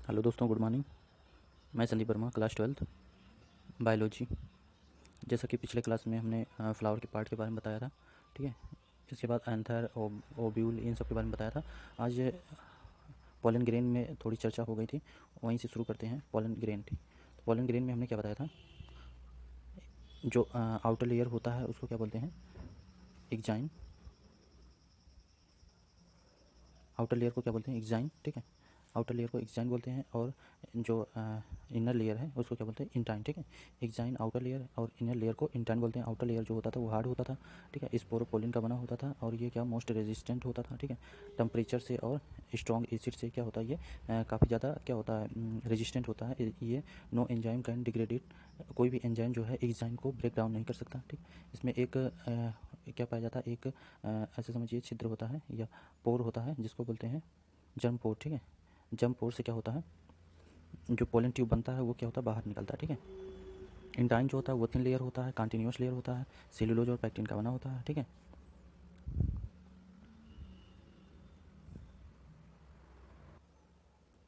Hello दोस्तों, good morning. मैं Sandeep Verma, class 12th biology. जैसा कि पिछले क्लास में हमने फ्लावर के पार्ट के बारे में बताया था, ठीक है। इसके बाद एंथर, ओब्यूल, इन सब के बारे में बताया था। आज पोलन ग्रेन में थोड़ी चर्चा हो गई थी, वहीं से शुरू करते हैं। पोलन ग्रेन, ठीक। तो पोलन ग्रेन में हमने क्या बताया था, जो आउटर लेयर होता है उसको क्या बोलते हैं, एग्जाइन। आउटर लेयर को क्या बोलते हैं, एग्जाइन, ठीक है। आउटर लेयर को एक्साइन बोलते हैं, और जो इनर लेयर है उसको क्या बोलते हैं, इंटाइन, ठीक है। एक्साइन आउटर लेयर और इनर लेयर को इंटाइन बोलते हैं। आउटर लेयर जो होता था वो हार्ड होता था, ठीक है, स्पोरोपोलिन का बना होता था, और ये क्या मोस्ट रेजिस्टेंट होता था, ठीक है। टेम्परेचर से और स्ट्रॉन्ग एसिड से क्या होता है, ये काफ़ी ज़्यादा क्या होता है, रेजिस्टेंट होता है। ये no enzyme can degrade it, कोई भी एंजाइम जो है एक्साइन को ब्रेक डाउन नहीं कर सकता, ठीक। इसमें एक क्या पाया जाता है, एक ऐसे समझिए छिद्र होता है या पोर होता है जिसको बोलते हैं जर्म पोर, ठीक है। जर्म पोर से क्या होता है, जो पोलन ट्यूब बनता है वो क्या होता है, बाहर निकलता है, ठीक है। इंटाइन जो होता है वो थिन लेयर होता है, कंटिन्यूस लेयर होता है, सेलुलोज और पैक्टिन का बना होता है, ठीक है।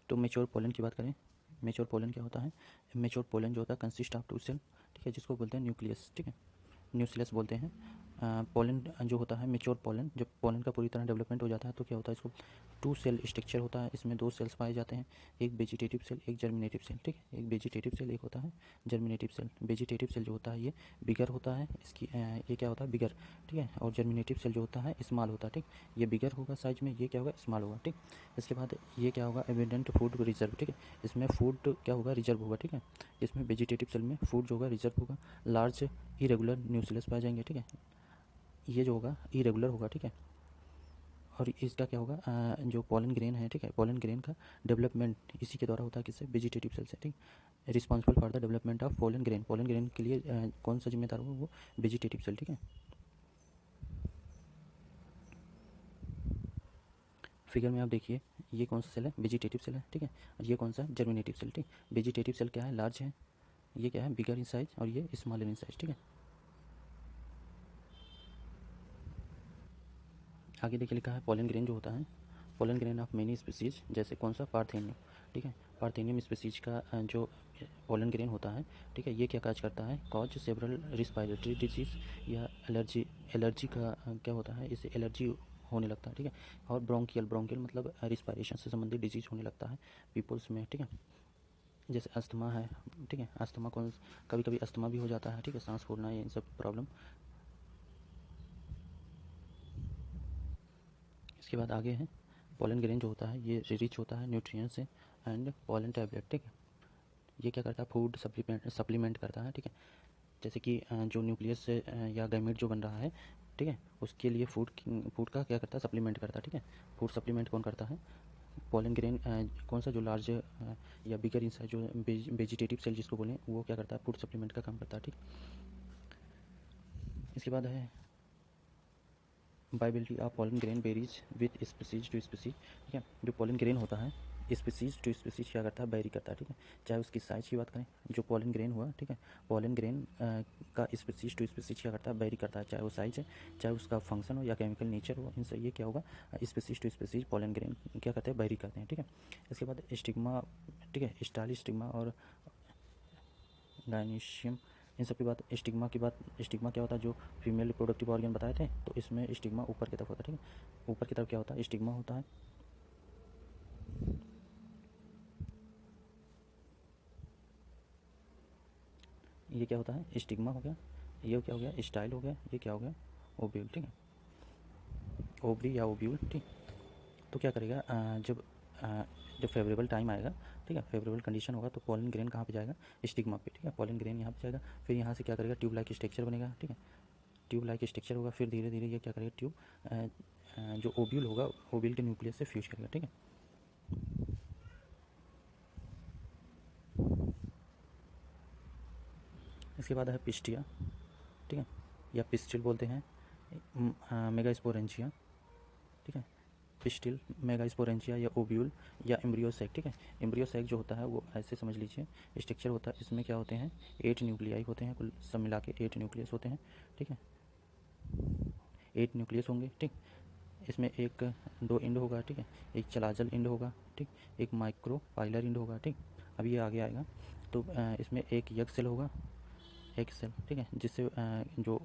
तो मेच्योर पोलन की बात करें, मेच्योर पोलन क्या होता है, मेच्योर पोलन जो होता है कंसिस्ट ऑफ टू सेल, ठीक है, जिसको बोलते हैं न्यूक्लियस, ठीक है, न्यूक्लियस बोलते हैं। पोलन जो होता है, मेच्योर पोलन, जब पोलन का पूरी तरह डेवलपमेंट हो जाता है तो क्या होता है, इसको टू सेल स्ट्रक्चर होता है। इसमें दो सेल्स पाए जाते हैं, एक वेजिटेटिव सेल, एक जर्मिनेटिव सेल, ठीक है। एक वेजिटेटिव सेल, एक होता है जर्मिनेटिव सेल। वेजिटेटिव सेल जो होता है ये बिगर होता है, इसकी ये क्या होता है, बिगर, ठीक है। और जर्मिनेटिव सेल जो होता है स्मॉल होता है, ठीक। ये बिगर होगा साइज में, ये क्या होगा, स्मॉल होगा, ठीक। इसके बाद ये क्या होगा, एबिडेंट फूड रिजर्व, ठीक है। इसमें फूड क्या होगा, रिजर्व होगा, ठीक है। इसमें वेजिटेटिव सेल में फूड जो होगा रिजर्व होगा। लार्ज इरेगुलर न्यूक्लियस पाए जाएंगे, ठीक है। ये जो होगा इरेगुलर होगा, ठीक है। और इसका क्या होगा, जो पोलन ग्रेन है, ठीक है, पोलन ग्रेन का डेवलपमेंट इसी के द्वारा होता है, किससे, वेजिटेटिव सेल से, ठीक। Responsible for the development of pollen grain के लिए कौन सा जिम्मेदार होगा, वो वेजिटेटिव सेल, ठीक है। फिगर में आप देखिए, ये कौन सा सेल है, वेजिटेटिव सेल है, ठीक है। और ये कौन सा है, जर्मिनेटिव सेल, ठीक। वेजिटेटिव सेल क्या है, लार्ज है, ये क्या है, बिगर इन साइज, और ये स्मॉलर इन साइज, ठीक है। आगे देखिए लिखा है, पोलन ग्रेन जो होता है, pollen grain of many species, जैसे कौन सा, पार्थेनियम, ठीक है। पार्थेनियम स्पीसीज का जो पोलन ग्रेन होता है, ठीक है, ये क्या काज करता है, कॉज सेवरल रिस्पायरेटरी डिजीज या एलर्जी, एलर्जी का क्या होता है, इससे एलर्जी होने लगता है, ठीक है। और ब्रोंकियल, ब्रोंकियल मतलब रिस्पायरेशन से संबंधित डिजीज होने लगता है पीपल्स में, ठीक है। जैसे अस्थमा है, ठीक है, अस्थमा कौन, कभी कभी अस्थमा भी हो जाता है, ठीक है, सांस फूलना, ये इन सब प्रॉब्लम। इसके बाद आगे है, पोलन ग्रेन जो होता है ये रिच होता है न्यूट्रिएंट्स से एंड पोलन टैबलेट, ठीक है। ये क्या करता है, फूड सप्लीमेंट सप्लीमेंट करता है, ठीक है। जैसे कि जो न्यूक्लियस से या गैमेट जो बन रहा है, ठीक है, उसके लिए फूड का क्या करता है, सप्लीमेंट करता है, ठीक है। फूड सप्लीमेंट कौन करता है, पोलन ग्रेन, कौन सा, जो लार्ज या बिगर इंसाइज जो वेजिटेटिव सेल जिसको बोलें, वो क्या करता है, फूड सप्लीमेंट का काम करता है, ठीक। इसके बाद है viability of pollen grain varies with species to species, ठीक है। जो पोलन ग्रेन होता है स्पीसीज टू स्पीसीज क्या करता है, वेरी करता है, ठीक है। चाहे उसकी साइज की बात करें, जो पोलन ग्रेन हुआ, ठीक है, पोलन ग्रेन का स्पीसीज टू स्पीसीज क्या करता है, वेरी करता है, चाहे वो साइज है, चाहे उसका फंक्शन हो या केमिकल नेचर हो, इनसे ये क्या होगा, species to species pollen grain क्या करते हैं, वेरी करते हैं, ठीक है। इसके बाद स्टिग्मा, ठीक है, स्टाइल स्टिग्मा और गायनीशियम, इन सब की बात, स्टिग्मा की बात, स्टिग्मा क्या होता है, जो फीमेल रिप्रोडक्टिव ऑर्गन बताए थे, तो इसमें स्टिग्मा ऊपर की तरफ होता है, ठीक है। ऊपर की तरफ क्या होता है, स्टिग्मा होता है। ये क्या होता है, स्टिग्मा हो गया, ये क्या हो गया, स्टाइल हो गया, ये क्या हो गया, ओब्यूल, ठीक है, ओवरी या ओब्यूल, ठीक। तो क्या करेगा, जब फेवरेबल टाइम आएगा, ठीक है, फेवरेबल कंडीशन होगा, तो पोलन ग्रेन कहाँ पे जाएगा, स्टिग्मा पे, ठीक है, पोलन ग्रेन यहाँ पे जाएगा, फिर यहाँ से क्या करेगा, ट्यूब लाइक स्ट्रक्चर बनेगा, ठीक है। ट्यूब लाइक स्ट्रक्चर होगा, फिर धीरे धीरे ये क्या करेगा, ट्यूब जो ओब्यूल होगा, ओब्यूल के न्यूक्लियस से फ्यूज करेगा, ठीक है। इसके बाद है पिस्टिया, ठीक है, या पिस्टिल बोलते हैं, मेगास्पोरेंचिया, ठीक है। पिस्टिल, मेगास्पोरेंचिया या ओब्यूल या एम्ब्रियोसैक, ठीक है। एम्ब्रियोसैक जो होता है वो ऐसे समझ लीजिए स्ट्रक्चर होता है, इसमें क्या होते हैं, 8 न्यूक्लियाई होते हैं, कुल सब मिला के 8 न्यूक्लियस होते हैं, ठीक है, 8 न्यूक्लियस होंगे, ठीक। इसमें एक दो इंड होगा, ठीक है, एक चलाजल इंड होगा, ठीक, एक माइक्रोपाइलर इंड होगा, ठीक। अब ये आगे आएगा तो इसमें एक यग सेल होगा, एक सेल, ठीक है, जिससे जो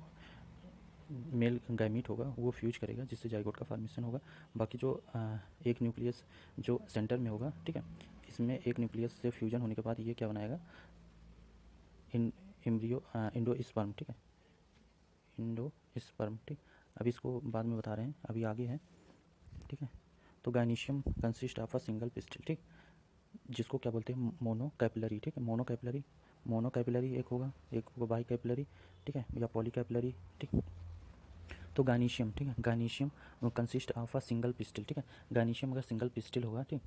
मेल गैमीट होगा वो फ्यूज करेगा, जिससे जाइगोट का फॉर्मेशन होगा। बाकी जो एक न्यूक्लियस जो सेंटर में होगा, ठीक है, इसमें एक न्यूक्लियस से फ्यूजन होने के बाद ये क्या बनाएगा, एम्ब्रियो इंडो स्पर्म, ठीक है, इंडो स्पर्म, ठीक। अब इसको बाद में बता रहे हैं, अभी आगे है, ठीक है। तो gynoecium consist of a single pistil, ठीक, जिसको क्या बोलते हैं, मोनो कैपिलरी, ठीक है, मोनो कैपिलरी एक होगा बाई कैपिलरी, ठीक है, या पॉली कैपिलरी, ठीक। तो गायनीशियम, ठीक है, gynoecium consist of a single pistil, ठीक है। गायनीशियम अगर सिंगल पिस्टल होगा, ठीक,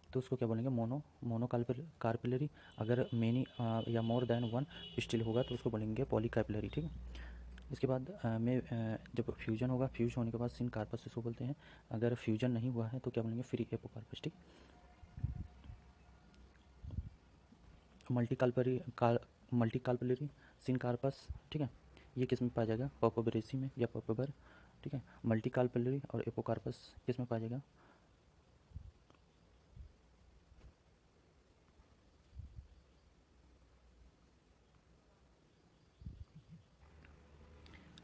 तो उसको क्या बोलेंगे, मोनो कार्पिलरी। अगर मेनी या मोर देन वन पिस्टल होगा तो उसको बोलेंगे पॉली कैपिलरी, ठीक है। इसके बाद जब फ्यूजन होगा, फ्यूज होने के बाद सिन कार्पस इसको बोलते हैं। अगर फ्यूजन नहीं हुआ है तो क्या बोलेंगे, फ्री एपोकार्पस, ठीक। मल्टी कार्पिलरी सिन कार्पस, ठीक है, ये किस में पाया जाएगा, पर्पोबेरेसी में या पर्पोबर, ठीक है। मल्टी कार्पिलरी और एपोकार्पस किस में पाया जाएगा,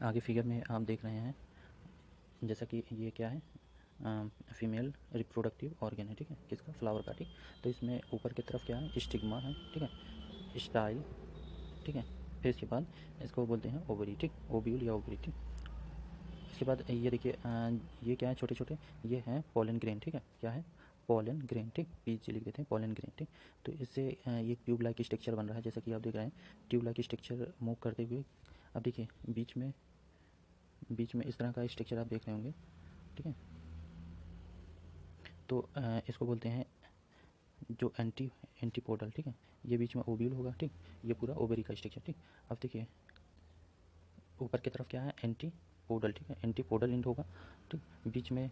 आगे फिगर में आप देख रहे हैं, जैसा कि ये क्या है, फीमेल रिप्रोडक्टिव ऑर्गन है, ठीक है, किसका, फ्लावर का, ठीक। तो इसमें ऊपर की तरफ क्या है, स्टिग्मा है, ठीक है, स्टाइल, ठीक है। फिर इसके बाद इसको बोलते हैं ओवरी, ठीक, ओव्यूल या ओवरी, ठीक। इसके बाद ये देखिए, ये क्या है, छोटे छोटे, ये हैं पोलन ग्रेन, ठीक है, क्या है, पोलन ग्रेन, ठीक, पीछे लिख देते हैं पोलन ग्रेन, ठीक। तो इससे ये ट्यूब लाइक स्ट्रक्चर बन रहा है, जैसा कि आप देख रहे हैं, ट्यूब लाइक स्ट्रक्चर मूव करते हुए। अब देखिए बीच में इस तरह का स्ट्रक्चर आप देख रहे होंगे, ठीक है। तो इसको बोलते हैं जो एंटीपोडल, ठीक है, ये बीच में ओव्यूल होगा, ठीक, ये पूरा ओवरी का स्ट्रक्चर, ठीक। अब देखिए ऊपर की तरफ क्या है, एंटीपोडल, ठीक है, एंटीपोडल इंड होगा, ठीक। बीच में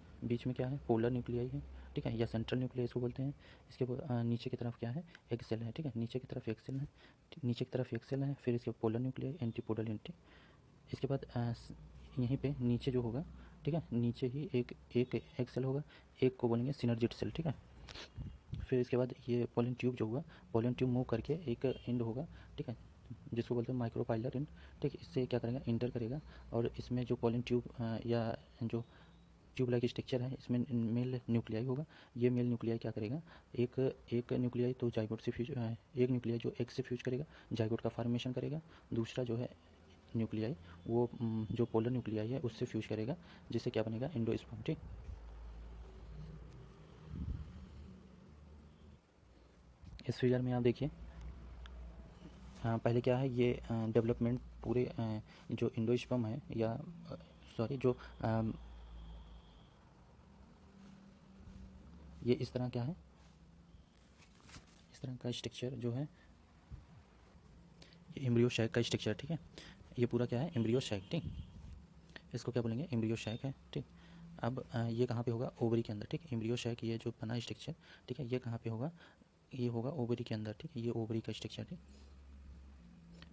क्या है, पोलर न्यूक्लियाई है, ठीक है, या सेंट्रल न्यूक्लियाई इसको बोलते हैं। इसके बाद नीचे की तरफ क्या है, एक सेल है, ठीक है, नीचे की तरफ एक सेल है, नीचे की तरफ एक सेल है, फिर इसके पोलर न्यूक्लियाई, एंटीपोडल इंड, ठीक। इसके बाद यहीं पे नीचे जो होगा, ठीक है, नीचे ही एक सेल होगा, एक को बोलेंगे सिनर्जिट सेल, ठीक है। फिर इसके बाद ये पोलन ट्यूब जो होगा, पोलन ट्यूब मूव करके एक एंड होगा, ठीक है, जिसको बोलते हैं माइक्रोपाइलर एंड, ठीक। इससे क्या करेगा, इंटर करेगा, और इसमें जो पोलन ट्यूब या जो ट्यूब लाइक स्ट्रक्चर है, इसमें मेल न्यूक्लियाई होगा। ये मेल न्यूक्लियाई क्या करेगा, एक न्यूक्लियाई तो जाइगोट से फ्यूज, एक न्यूक्लियाई जो एग से फ्यूज करेगा, जाइगोट का फॉर्मेशन करेगा। दूसरा जो है न्यूक्लियाई, वो जो पोलर न्यूक्लियाई है उससे फ्यूज करेगा, जिससे क्या बनेगा, एंडोस्पर्म, ठीक। इस फिगर में आप देखिए, पहले क्या है, ये डेवलपमेंट पूरे जो एंडोस्पर्म है, या सॉरी जो ये इस तरह क्या है, इस तरह का स्ट्रक्चर जो है, ये एम्ब्रियो शैक का स्ट्रक्चर, ठीक है। ये पूरा क्या है, एम्ब्रियो शैक, ठीक, इसको क्या बोलेंगे, एम्ब्रियो शैक है, ठीक। अब ये कहाँ पे होगा, ओवरी के अंदर, ठीक। एम्ब्रियो शैक ये जो बना स्ट्रक्चर, ठीक है, ये कहाँ पे होगा, ये होगा ओवरी के अंदर, ठीक है, ये ओवरी का स्ट्रक्चर, ठीक।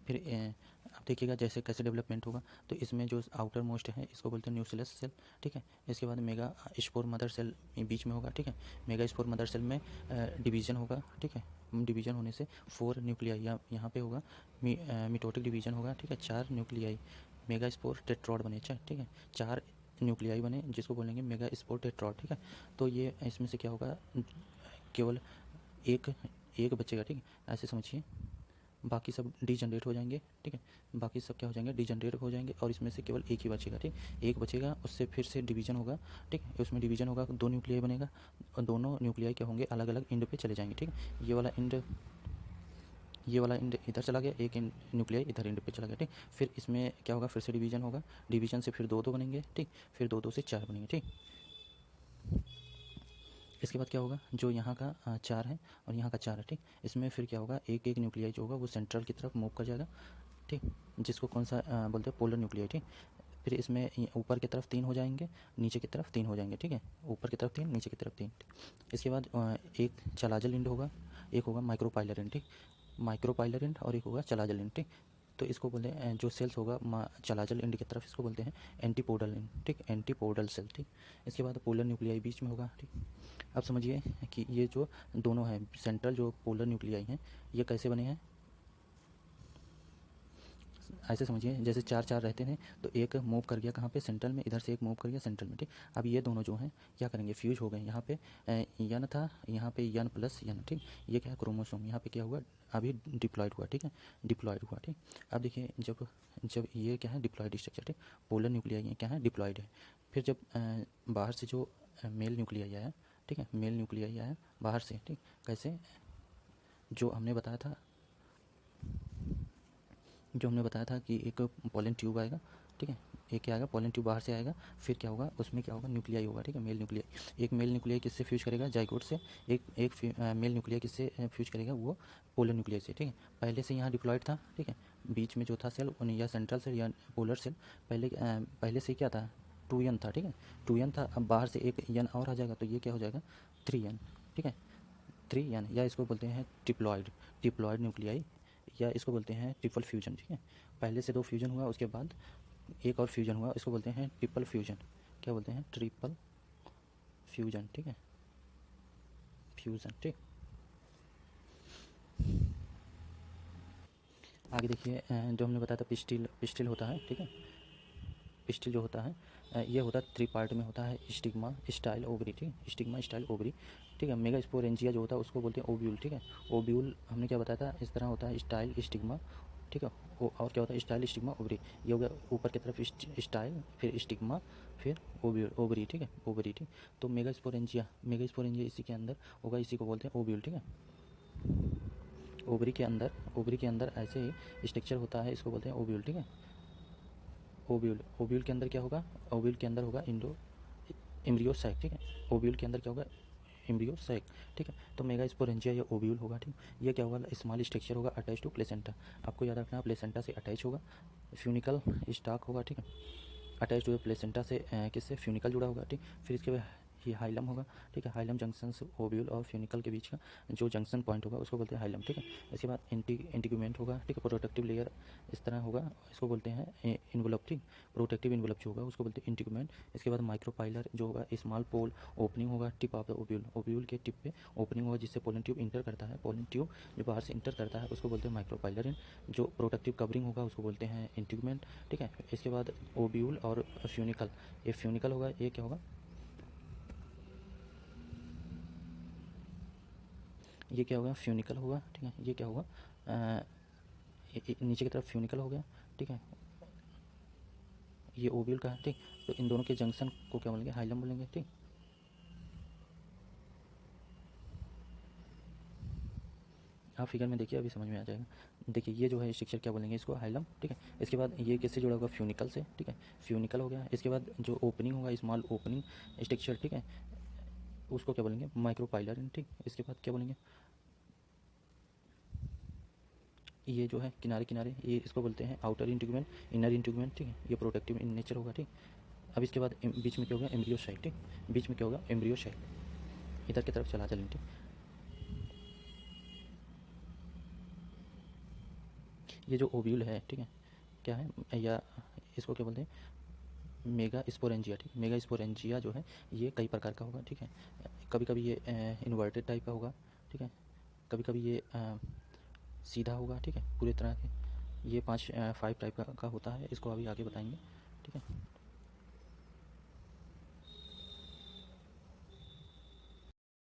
फिर आप देखिएगा जैसे कैसे डेवलपमेंट होगा, तो इसमें जो आउटर मोस्ट है इसको बोलते हैं न्यूक्लियस सेल, ठीक है। इसके बाद मेगा स्पोर मदर सेल बीच में होगा, ठीक है। मेगा स्पोर मदर सेल में डिवीजन होगा, ठीक है। डिवीजन होने से 4 न्यूक्लियाई यहाँ पे होगा, मिटोटिक डिवीजन होगा, ठीक है। 4 न्यूक्लियाई मेगा स्पोर टेट्रॉड बने, ठीक है, 4 न्यूक्लियाई बने, जिसको बोलेंगे मेगा स्पोर टेट्रॉड, ठीक है। तो ये इसमें से क्या होगा, केवल एक एक बचेगा, ठीक है, ऐसे समझिए, बाकी सब डीजनरेट हो जाएंगे, ठीक है, बाकी सब क्या हो जाएंगे, डीजनरेट हो जाएंगे, और इसमें से केवल एक ही बचेगा, ठीक, एक बचेगा, उससे फिर से डिवीजन होगा, ठीक। उसमें डिवीजन होगा, 2 न्यूक्लियाई बनेगा, और दोनों न्यूक्लियाई क्या होंगे, अलग अलग इंड पे चले जाएंगे, ठीक। ये वाला इंड इधर चला गया, एक न्यूक्लियाई इधर इंड पे चला गया, ठीक। फिर इसमें क्या होगा, फिर से डिवीजन होगा, डिवीजन से फिर दो बनेंगे, ठीक, फिर दो से 4 बनेंगे, ठीक। इसके बाद क्या होगा, जो यहाँ का 4 है और यहाँ का 4 है, ठीक। इसमें फिर क्या होगा, एक न्यूक्लियाई जो होगा वो सेंट्रल की तरफ मूव कर जाएगा, ठीक, जिसको कौन सा बोलते हैं, पोलर न्यूक्लियाई, ठीक। फिर इसमें ऊपर की तरफ 3 हो जाएंगे, नीचे की तरफ 3 हो जाएंगे, ठीक है, ऊपर की तरफ 3, नीचे की तरफ 3। इसके बाद एक चलाजल इंड होगा, एक होगा माइक्रोपाइलर इंड, ठीक, माइक्रोपाइलर इंड और एक होगा चलाजल इंड, ठीक। तो इसको बोलते हैं जो सेल्स होगा चलाचल एंड की तरफ, इसको बोलते हैं एंटीपोडल एंड, ठीक, एंटीपोडल सेल, ठीक। इसके बाद पोलर न्यूक्लियाई बीच में होगा, ठीक। अब समझिए कि ये जो दोनों हैं सेंट्रल जो पोलर न्यूक्लियाई हैं, ये कैसे बने हैं, ऐसे समझिए जैसे चार चार रहते हैं तो एक मूव कर गया कहाँ पे, सेंट्रल में, इधर से एक मूव कर गया सेंट्रल में, ठीक। अब ये दोनों जो हैं क्या करेंगे, फ्यूज हो गए। यहाँ पे यन था, यहाँ पे यन प्लस यन, ठीक। ये क्या है, क्रोमोसोम, यहाँ पे क्या हुआ, अभी डिप्लॉयड हुआ, ठीक है, डिप्लॉयड हुआ, ठीक। अब देखिए जब जब ये क्या है, डिप्लॉयड स्ट्रक्चर, ठीक, पोलर न्यूक्लियाई ये क्या है, डिप्लॉयड है। फिर जब बाहर से जो मेल न्यूक्लियाई आया, ठीक है, मेल न्यूक्लियाई आया बाहर से, ठीक, कैसे, जो हमने बताया था, जो हमने बताया था कि एक पॉलन ट्यूब आएगा, ठीक है, एक क्या आएगा, पॉलन ट्यूब बाहर से आएगा, फिर क्या होगा, उसमें क्या होगा, न्यूक्लियाई होगा, ठीक है, मेल न्यूक्लियाई। एक मेल न्यूक्लियाई किससे फ्यूज करेगा, जाइगोट से। मेल न्यूक्लियाई किससे फ्यूज करेगा, वो पोलर न्यूक्लियाई से, ठीक है। पहले से यहाँ डिप्लॉयड था, ठीक है, बीच में जो था सेल या सेंट्रल सेल या पोलर सेल, पहले से क्या था, 2n था, ठीक है, 2n था। अब बाहर से एक n और आ जाएगा तो ये क्या हो जाएगा, 3n, ठीक है, 3n, या इसको बोलते हैं डिप्लॉयड, डिप्लॉयड न्यूक्लियाई, या इसको बोलते हैं ट्रिपल फ्यूजन, ठीक है। पहले से 2 फ्यूजन हुआ, उसके बाद एक और फ्यूजन हुआ, इसको बोलते हैं ट्रिपल फ्यूजन। क्या बोलते हैं, ट्रिपल फ्यूजन, ठीक है, फ्यूजन, ठीक। आगे देखिए जो हमने बताया था पिस्टिल, पिस्टिल होता है, ठीक है, पिस्टिल जो होता है ये होता है 3 पार्ट में होता है, स्टिग्मा, स्टाइल, ओवरी, ठीक है, स्टिग्मा, स्टाइल, ओवरी, ठीक है। मेगा स्पोरेंजिया जो होता है उसको बोलते हैं ओव्यूल, ठीक है। ओव्यूल हमने क्या बताया था, इस तरह होता है, स्टाइल, स्टिग्मा, ठीक है। और क्या होता है, स्टाइल, स्टिग्मा, ओवरी, ये हो गया ऊपर की तरफ स्टाइल, फिर स्टिग्मा, फिर ओव्यूल, ओवरी, ठीक है, ओवरी, ठीक। तो मेगा स्पोरेंजिया, मेगा स्पोरेंजिया इसी के अंदर होगा, इसी को बोलते हैं ओव्यूल, ठीक है। ओवरी के अंदर, ओवरी के अंदर ऐसे ही स्ट्रक्चर होता है, इसको बोलते हैं ओव्यूल, ठीक है। ओव्यूल, ओव्यूल के अंदर क्या होगा, ओव्यूल के अंदर होगा एम्ब्रियो सैक, ठीक है। ओव्यूल के अंदर क्या होगा, एम्ब्रियो सैक, ठीक है। तो मेगा स्पोरेंजिया या ओव्यूल होगा, ठीक। ये क्या होगा, स्मॉल स्ट्रक्चर होगा अटैच टू प्लेसेंटा, आपको याद रखना प्लेसेंटा से अटैच होगा, फ्यूनिकल स्टाक होगा, ठीक है, अटैच टू प्लेसेंटा से किससे, फ्यूनिकल जुड़ा होगा, ठीक। फिर इसके बाद ये हाइलम होगा, ठीक है, हाइलम जंक्शन से ओव्यूल और फ्यूनिकल के बीच का जो जंक्शन पॉइंट होगा उसको बोलते हैं हाइलम, ठीक है। इसके बाद इंटीग्यूमेंट होगा, ठीक है, प्रोटेक्टिव लेयर इस तरह होगा, इसको बोलते हैं इन्वलप, ठीक, प्रोटेक्टिव इन्वलप जो होगा उसको बोलते हैं इंटीग्यूमेंट। इसके बाद माइक्रोपाइलर जो होगा, स्मॉल पोल ओपनिंग होगा, tip of the ovule, ovule के टिप पे ओपनिंग होगा जिससे पोलन ट्यूब इंटर करता है, पोलन ट्यूब जो बाहर से इंटर करता है उसको बोलते हैं माइक्रोपाइलर। जो प्रोटेक्टिव कवरिंग होगा उसको बोलते हैं इंटीग्यूमेंट, ठीक है। इसके बाद ओव्यूल और फ्यूनिकल, ये फ्यूनिकल होगा, ये क्या होगा, ये क्या होगा, फ्यूनिकल होगा, ठीक है। ये क्या होगा, नीचे की तरफ फ्यूनिकल हो गया, ठीक है, ये ओव्यूल का है, ठीक। तो इन दोनों के जंक्शन को क्या बोलेंगे, हाइलम बोलेंगे, ठीक। आप फिगर में देखिए, अभी समझ में आ जाएगा। देखिए ये जो है स्ट्रक्चर क्या बोलेंगे, इसको हाइलम, ठीक है। इसके बाद ये किससे जुड़ा होगा, फ्यूनिकल से, ठीक है, फ्यूनिकल हो गया। इसके बाद जो ओपनिंग होगा, स्मॉल ओपनिंग स्ट्रक्चर, ठीक है, उसको क्या बोलेंगे, माइक्रोपाइलर, ठीक। इसके बाद क्या बोलेंगे, ये जो है किनारे किनारे, ये इसको बोलते हैं आउटर इंटीग्यूमेंट, इनर इंटीग्यूमेंट, ठीक है, ये प्रोटेक्टिव इन नेचर होगा, ठीक। अब इसके बाद बीच में क्या होगा, एम्ब्रियो साइट, ठीक, बीच में क्या होगा, एम्ब्रियो साइट, इधर की तरफ चला चलें, ठीक। ये जो ओव्यूल है, ठीक है, क्या है, या इसको क्या बोलते हैं, मेगा स्पोरेंजिया, ठीक। मेगा स्पोरेंजिया जो है ये कई प्रकार का होगा, ठीक है। कभी कभी ये इन्वर्टेड टाइप का होगा, ठीक है, कभी कभी ये सीधा होगा, ठीक है, पूरी तरह के। ये 5 टाइप का होता है, इसको अभी आगे बताएंगे, ठीक है।